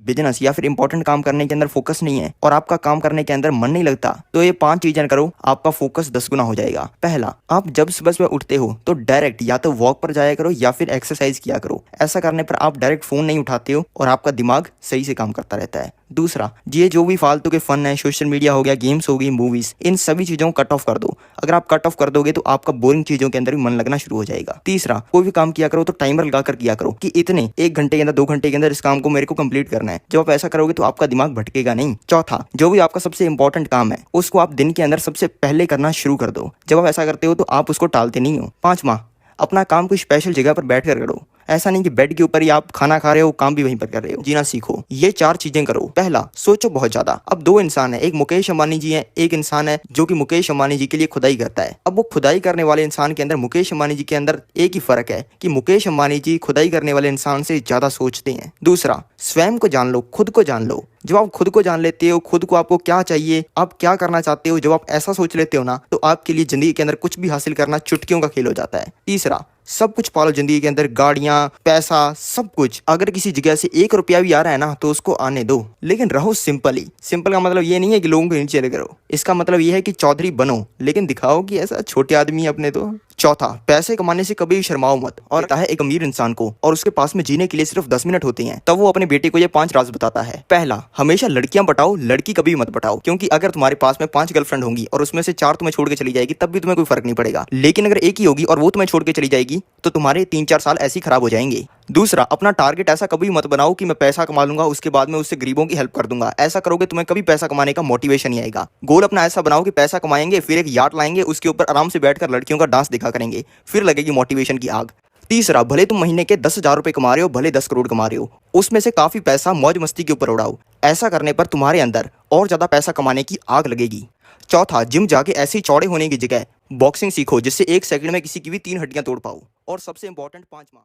Business या फिर important काम करने के अंदर फोकस नहीं है और आपका काम करने के अंदर मन नहीं लगता, तो ये 5 चीजें करो, आपका फोकस 10 गुना हो जाएगा। पहला, आप जब सुबह सुबह उठते हो तो डायरेक्ट या तो वॉक पर जाया करो या फिर एक्सरसाइज किया करो। ऐसा करने पर आप डायरेक्ट फोन नहीं उठाते हो और आपका दिमाग सही से काम करता रहता है। दूसरा, ये जो भी फालतू के फन है, सोशल मीडिया हो गया, गेम्स हो गई, मूवीज, इन सभी चीजों को कट ऑफ कर दो। अगर आप कट ऑफ कर दोगे तो आपका बोरिंग चीजों के अंदर भी मन लगना शुरू हो जाएगा। तीसरा, कोई भी काम किया करो तो टाइमर लगा कर किया करो कि इतने 1 घंटे के अंदर 2 घंटे के अंदर इस काम को मेरे को कंप्लीट करना है। जब आप ऐसा करोगे तो आपका दिमाग भटकेगा नहीं। चौथा, जो भी आपका सबसे इंपॉर्टेंट काम है उसको आप दिन के अंदर सबसे पहले करना शुरू कर दो। जब आप ऐसा करते हो तो आप उसको टालते नहीं हो। पांचवा, अपना काम कोई स्पेशल जगह पर बैठ कर करो। ऐसा नहीं कि बेड के ऊपर ही आप खाना खा रहे हो, काम भी वहीं पर कर रहे हो। जीना सीखो। ये 4 चीजें करो। पहला, सोचो बहुत ज्यादा। अब 2 इंसान है, एक मुकेश अंबानी जी है, एक इंसान है जो कि मुकेश अंबानी जी के लिए खुदाई करता है। अब वो खुदाई करने वाले इंसान के अंदर मुकेश अंबानी जी के अंदर एक ही फर्क है कि मुकेश अंबानी जी खुदाई करने वाले इंसान से ज्यादा सोचते हैं। दूसरा, स्वयं को जान लो, खुद को जान लो। जब आप खुद को जान लेते हो, खुद को आपको क्या चाहिए, आप क्या करना चाहते हो, जब आप ऐसा सोच लेते हो ना, तो आपके लिए जिंदगी के अंदर कुछ भी हासिल करना चुटकियों का खेल हो जाता है। तीसरा, सब कुछ पालो जिंदगी के अंदर, गाड़ियां, पैसा, सब कुछ। अगर किसी जगह से 1 रुपया भी आ रहा है ना तो उसको आने दो, लेकिन रहो सिंपली। सिंपल का मतलब ये नहीं है कि लोगों को नीचे करो, इसका मतलब ये है कि चौधरी बनो लेकिन दिखाओ कि ऐसा छोटे आदमी है अपने तो। चौथा, पैसे कमाने से कभी शर्माओ मत। और है एक अमीर इंसान को और उसके पास में जीने के लिए सिर्फ 10 मिनट होते हैं, तब वो अपने बेटे को ये 5 राज बताता है। पहला, हमेशा लड़कियां पटाओ, लड़की कभी मत पटाओ, क्योंकि अगर तुम्हारे पास में 5 गर्लफ्रेंड होंगी और उसमें से 4 तुम्हें छोड़ के चली जाएगी तब भी तुम्हें कोई फर्क नहीं पड़ेगा, लेकिन अगर एक ही होगी और वो तुम्हें छोड़ के चली जाएगी तो तुम्हारे 3-4 साल ऐसे ही खराब हो जाएंगे। दूसरा, अपना टारगेट ऐसा कभी मत बनाओ कि मैं पैसा कमा लूंगा उसके बाद में उससे गरीबों की हेल्प कर दूंगा। ऐसा करोगे तुम्हें कभी पैसा कमाने का मोटिवेशन नहीं आएगा। गोल अपना ऐसा बनाओ कि पैसा कमाएंगे, फिर एक यार्ड लाएंगे, उसके ऊपर आराम से बैठकर लड़कियों का डांस दिखा करेंगे, फिर लगेगी मोटिवेशन की आग। तीसरा, भले तुम महीने के 10,000 रुपए कमा रहे हो, भले 10 करोड़ कमा रहे हो, उसमें से काफी पैसा मौज मस्ती के ऊपर उड़ाओ। ऐसा करने पर तुम्हारे अंदर और ज्यादा पैसा कमाने की आग लगेगी। चौथा, जिम जाके ऐसे ही चौड़े होने की जगह बॉक्सिंग सीखो, जिससे 1 सेकंड में किसी की भी 3 हड्डियां तोड़ पाओ। और सबसे इंपॉर्टेंट, 5वां,